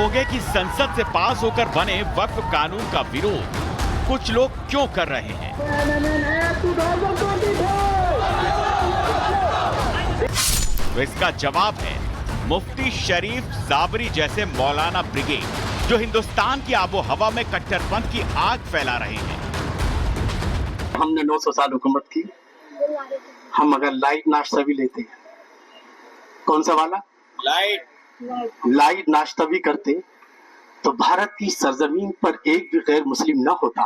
होंगे कि संसद से पास होकर बने वक्फ कानून का विरोध कुछ लोग क्यों कर रहे हैं। तो इसका जवाब है मुफ्ती शरीफ साबरी जैसे मौलाना ब्रिगेड, जो हिंदुस्तान की आबो हवा में कट्टरपंथ की आग फैला रहे हैं। हमने 900 साल हुकूमत की, हम अगर लाइट नाश्ता भी लेते हैं, कौन सा वाला लाइट नाश्ता भी करते, तो भारत की सरजमीन पर एक भी गैर मुस्लिम न होता।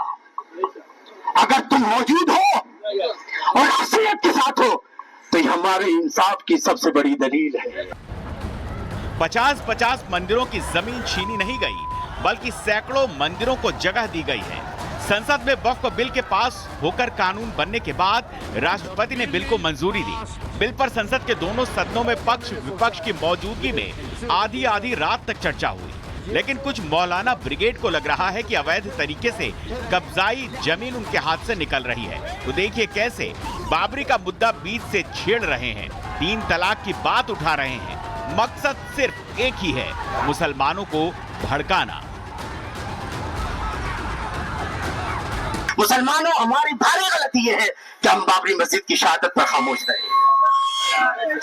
अगर तुम मौजूद हो और असलियत के साथ हो तो ये हमारे इंसाफ की सबसे बड़ी दलील है। 50-50 मंदिरों की जमीन छीनी नहीं गई, बल्कि सैकड़ों मंदिरों को जगह दी गई है। संसद में वक्फ बिल के पास होकर कानून बनने के बाद राष्ट्रपति ने बिल को मंजूरी दी। बिल पर संसद के दोनों सदनों में पक्ष विपक्ष की मौजूदगी में आधी रात तक चर्चा हुई, लेकिन कुछ मौलाना ब्रिगेड को लग रहा है कि अवैध तरीके से कब्जाई जमीन उनके हाथ से निकल रही है। तो देखिए कैसे बाबरी का मुद्दा बीच से छेड़ रहे हैं, 3 तलाक की बात उठा रहे हैं। मकसद सिर्फ एक ही है, मुसलमानों को भड़काना। मुसलमानों, हमारी भारी गलती ये है कि हम बाबरी मस्जिद की शहादत पर खामोश रहे।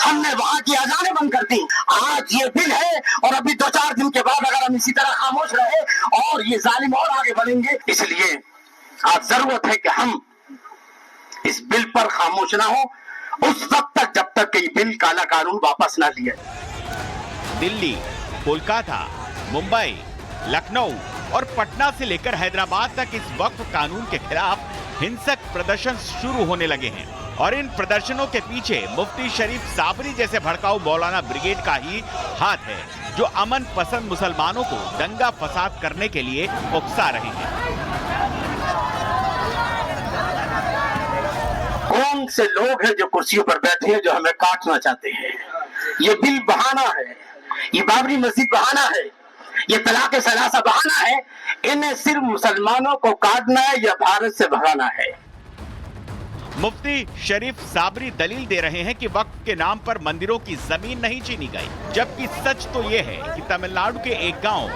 हमने वहां की अजानें बंद कर दी। आज ये बिल है और अभी 2-4 दिन के बाद अगर हम इसी तरह खामोश रहे और ये जालिम और आगे बढ़ेंगे, इसलिए आज जरूरत है कि हम इस बिल पर खामोश ना हो उस वक्त तक जब तक कि बिल काला कानून वापस ना लिया। दिल्ली, कोलकाता, मुंबई, लखनऊ और पटना से लेकर हैदराबाद तक इस वक्फ कानून के खिलाफ हिंसक प्रदर्शन शुरू होने लगे हैं और इन प्रदर्शनों के पीछे मुफ्ती शरीफ साबरी जैसे भड़काऊ मौलाना ब्रिगेड का ही हाथ है, जो अमन पसंद मुसलमानों को दंगा फसाद करने के लिए उकसा रहे हैं। कौन से लोग हैं जो कुर्सियों पर बैठे हैं जो हमें काटना चाहते हैं। ये बिल बहाना है, ये बाबरी मस्जिद बहाना है, ये तलाक सलासा बहाना है। इन्हें सिर्फ मुसलमानों को काटना है या भारत से भगाना है। मुफ्ती शरीफ साबरी दलील दे रहे हैं कि वक्फ के नाम पर मंदिरों की जमीन नहीं छीनी गई, जबकि सच तो ये है कि तमिलनाडु के एक गांव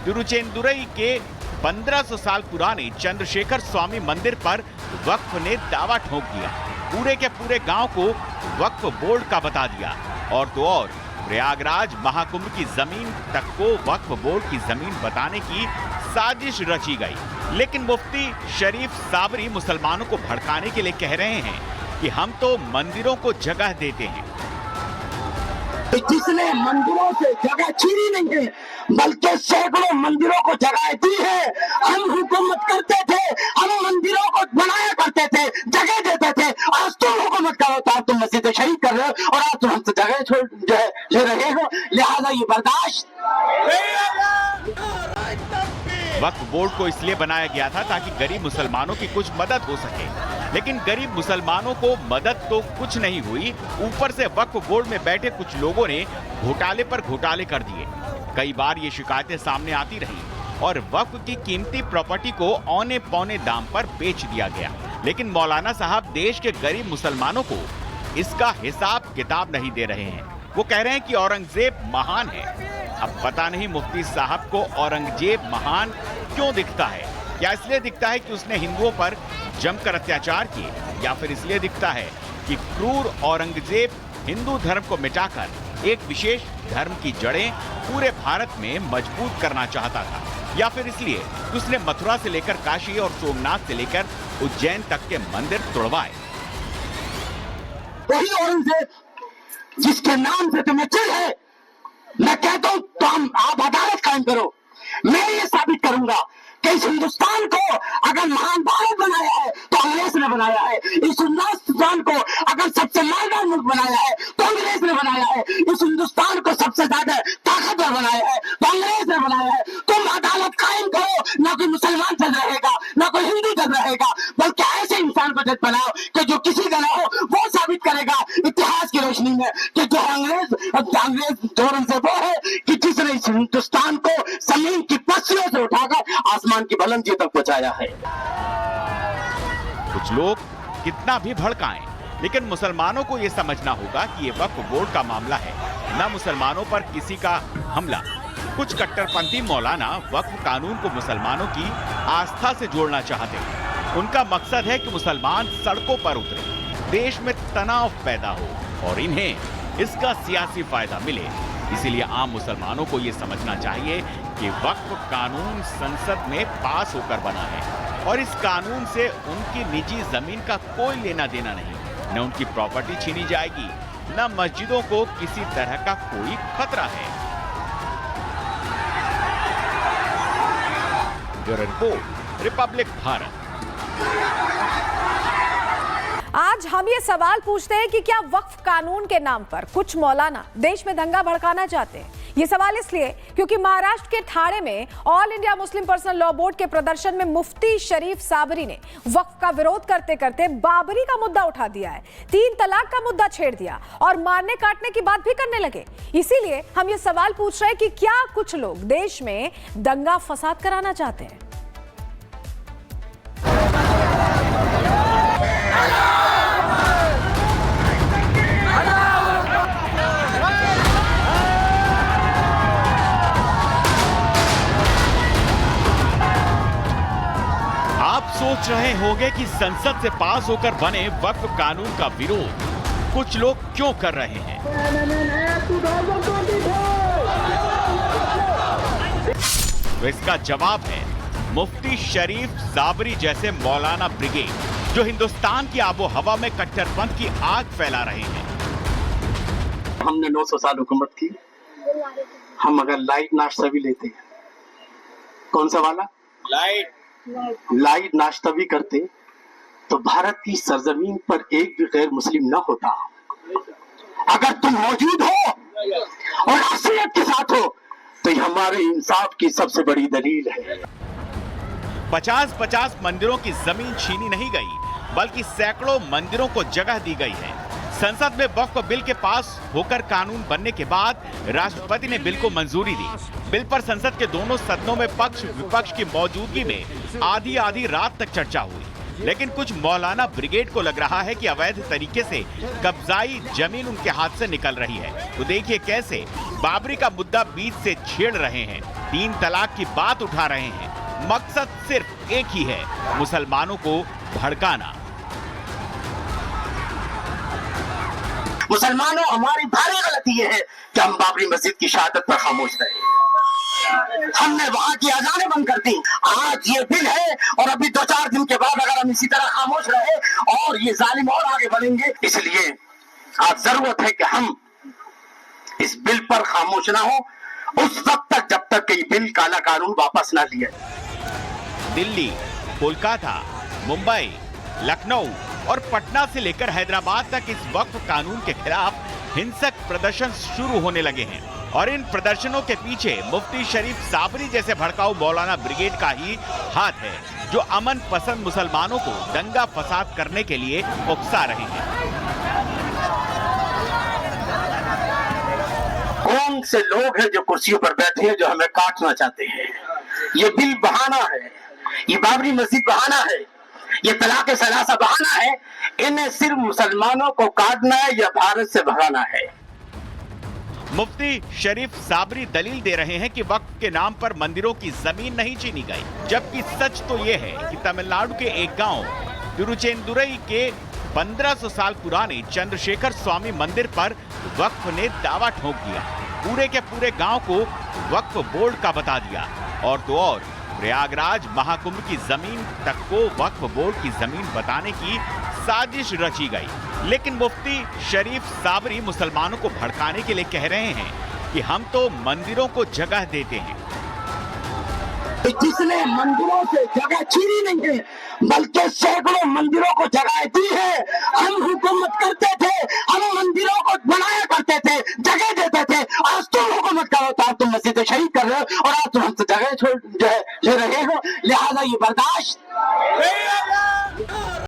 तिरुचेंदुरई के 1500 साल पुराने चंद्रशेखर स्वामी मंदिर पर वक्फ ने दावा ठोक दिया, पूरे के पूरे गांव को वक्फ बोर्ड का बता दिया। और तो और प्रयागराज महाकुंभ की जमीन तक को वक्फ बोर्ड की जमीन बताने की साजिश रची गई। लेकिन मुफ्ती शरीफ साबरी मुसलमानों को भड़काने के लिए कह रहे हैं कि हम तो मंदिरों को जगह देते हैं। जिसने मंदिरों से जगह छीनी नहीं है, बल्कि सैकड़ों मंदिरों को जगह दी है। हम हुकूमत करते थे, हम मंदिरों को बनाया करते थे, जगह देते थे। आज तुम हुकूमत करो तो तुम मस्जिद शहीद कर रहे हो और आज तुम हमसे जगह छोड़ जो है ले रहे हो, लिहाजा ये बर्दाश्त। वक्फ बोर्ड को इसलिए बनाया गया था ताकि गरीब मुसलमानों की कुछ मदद हो सके, लेकिन गरीब मुसलमानों को मदद तो कुछ नहीं हुई, ऊपर से वक्फ बोर्ड में बैठे कुछ लोगों ने घोटाले पर घोटाले कर दिए। कई बार ये शिकायतें सामने आती रही और वक्फ की कीमती प्रॉपर्टी को औने पौने दाम पर बेच दिया गया। लेकिन मौलाना साहब देश के गरीब मुसलमानों को इसका हिसाब किताब नहीं दे रहे हैं। वो कह रहे हैं कि औरंगजेब महान है। अब पता नहीं मुफ्ती साहब को औरंगजेब महान क्यों दिखता है। क्या इसलिए दिखता है कि उसने हिंदुओं पर जमकर अत्याचार किए, या फिर इसलिए दिखता है कि क्रूर औरंगजेब हिंदू धर्म को मिटाकर एक विशेष धर्म की जड़ें पूरे भारत में मजबूत करना चाहता था, या फिर इसलिए कि उसने मथुरा से लेकर काशी और सोमनाथ से लेकर उज्जैन तक के मंदिर तोड़वाए। वही औरंगजेब जिसके नाम से तुम्हें चिढ़ है, मैं कहता हूं तो आप अदालत कायम करो। मैं ये साबित करूंगा कि इस हिंदुस्तान को अगर महान भारत बनाया है तो अंग्रेज ने बनाया है। इस हिंदुस्तान को अगर सबसे महंगा मुल्क बनाया है तो अंग्रेज ने बनाया है। इस हिंदुस्तान को सबसे ज्यादा ताकतवर बनाया है तो अंग्रेज ने बनाया है। तुम अदालत कायम करो, ना कोई मुसलमान जज रहेगा, ना कोई हिंदू जज रहेगा, बल्कि ऐसे इंसान को जज बनाओ कि जो किसी का ना हो वो साबित करेगा इतिहास की रोशनी में कि जो अंग्रेज जोरन से वो है कि जिसने इस हिंदुस्तान को जमीन की पस्तियों से उठाकर आसमान की बुलंदी तक पहुंचाया है। कुछ लोग कितना भी भड़काएं, लेकिन मुसलमानों को यह समझना होगा कि ये वक्फ बोर्ड का मामला है, न मुसलमानों पर किसी का हमला। कुछ कट्टरपंथी मौलाना वक्फ कानून को मुसलमानों की आस्था से जोड़ना चाहते हैं। उनका मकसद है कि मुसलमान सड़कों पर उतरे, देश में तनाव पैदा हो और इन्हें इसका सियासी फायदा मिले। इसीलिए आम मुसलमानों को ये समझना चाहिए कि वक्फ कानून संसद में पास होकर बना है और इस कानून से उनकी निजी जमीन का कोई लेना देना नहीं। न उनकी प्रॉपर्टी छीनी जाएगी, न मस्जिदों को किसी तरह का कोई खतरा है। Bureau report, Republic Bharat. आज हम ये सवाल पूछते हैं कि क्या वक्फ कानून के नाम पर कुछ मौलाना देश में दंगा भड़काना चाहते हैं। ये सवाल इसलिए क्योंकि महाराष्ट्र के ठाणे में all India Muslim personal law board के प्रदर्शन में मुफ्ती शरीफ साबरी ने वक्फ का विरोध करते करते बाबरी का मुद्दा उठा दिया है, 3 तलाक का मुद्दा छेड़ दिया और मारने काटने की बात भी करने लगे। इसीलिए हम ये सवाल पूछ रहे हैं कि क्या कुछ लोग देश में दंगा फसाद कराना चाहते हैं। आप सोच रहे होंगे कि संसद से पास होकर बने वक्फ कानून का विरोध कुछ लोग क्यों कर रहे हैं। तो इसका जवाब है मुफ्ती शरीफ साबरी जैसे मौलाना ब्रिगेड, जो हिंदुस्तान की आबो हवा में कट्टरपंथ की आग फैला रहे हैं। हमने 900 साल हुकूमत की, हम अगर लाइट नाश्ता भी लेते हैं, कौन सा वाला लाइट नाश्ता भी करते, तो भारत की सरजमीन पर एक भी गैर मुस्लिम न होता। अगर तुम मौजूद हो और असलियत के साथ हो तो ये हमारे इंसाफ की सबसे बड़ी दलील है। 50-50 मंदिरों की जमीन छीनी नहीं गई, बल्कि सैकड़ों मंदिरों को जगह दी गई है। संसद में वक्फ बिल के पास होकर कानून बनने के बाद राष्ट्रपति ने बिल को मंजूरी दी। बिल पर संसद के दोनों सदनों में पक्ष विपक्ष की मौजूदगी में आधी रात तक चर्चा हुई। लेकिन कुछ मौलाना ब्रिगेड को लग रहा है कि अवैध तरीके से कब्जाई जमीन उनके हाथ से निकल रही है। तो देखिए कैसे बाबरी का मुद्दा बीच से छेड़ रहे हैं, 3 तलाक की बात उठा रहे हैं। मकसद सिर्फ एक ही है, मुसलमानों को भड़काना। मुसलमानों, हमारी भारी गलती ये है कि हम बाबरी मस्जिद की शहादत पर खामोश रहे। हमने वहां की अजानें बंद कर दी। आज ये बिल है और अभी 2-4 दिन के बाद अगर हम इसी तरह खामोश रहे और ये जालिम और आगे बढ़ेंगे, इसलिए आज जरूरत है कि हम इस बिल पर खामोश ना हो उस वक्त तक जब तक ये बिल काला कानून वापस ना लिया। दिल्ली, कोलकाता, मुंबई, लखनऊ और पटना से लेकर हैदराबाद तक इस वक्फ कानून के खिलाफ हिंसक प्रदर्शन शुरू होने लगे हैं और इन प्रदर्शनों के पीछे मुफ्ती शरीफ साबरी जैसे भड़काऊ मौलाना ब्रिगेड का ही हाथ है, जो अमन पसंद मुसलमानों को दंगा फसाद करने के लिए उकसा रहे हैं। कौन से लोग हैं जो कुर्सियों पर बैठे हैं जो हमें काटना चाहते हैं। ये बिल बहाना है, ये बाबरी मस्जिद बहाना है, ये तलाक सलासा बहाना है। इन्हें सिर्फ मुसलमानों को काटना है या भारत से भगाना है। मुफ्ती शरीफ साबरी दलील दे रहे हैं कि वक्फ के नाम पर मंदिरों की जमीन नहीं छीनी गई, जबकि सच तो ये है कि तमिलनाडु के एक गांव तिरुचेंदुरई के 1500 साल पुराने चंद्रशेखर स्वामी मंदिर पर वक्फ ने दावा ठोक दिया, पूरे के पूरे गांव को वक्फ बोर्ड का बता दिया। और तो और प्रयागराज महाकुंभ की जमीन तक को वक्फ बोर्ड की जमीन बताने की साजिश रची गई। लेकिन मुफ्ती शरीफ साबरी मुसलमानों को भड़काने के लिए कह रहे हैं कि हम तो मंदिरों को जगह देते हैं। जिसने मंदिरों से जगह छीनी नहीं है, बल्कि सैकड़ों मंदिरों को जगह दी है। हम हुकूमत करते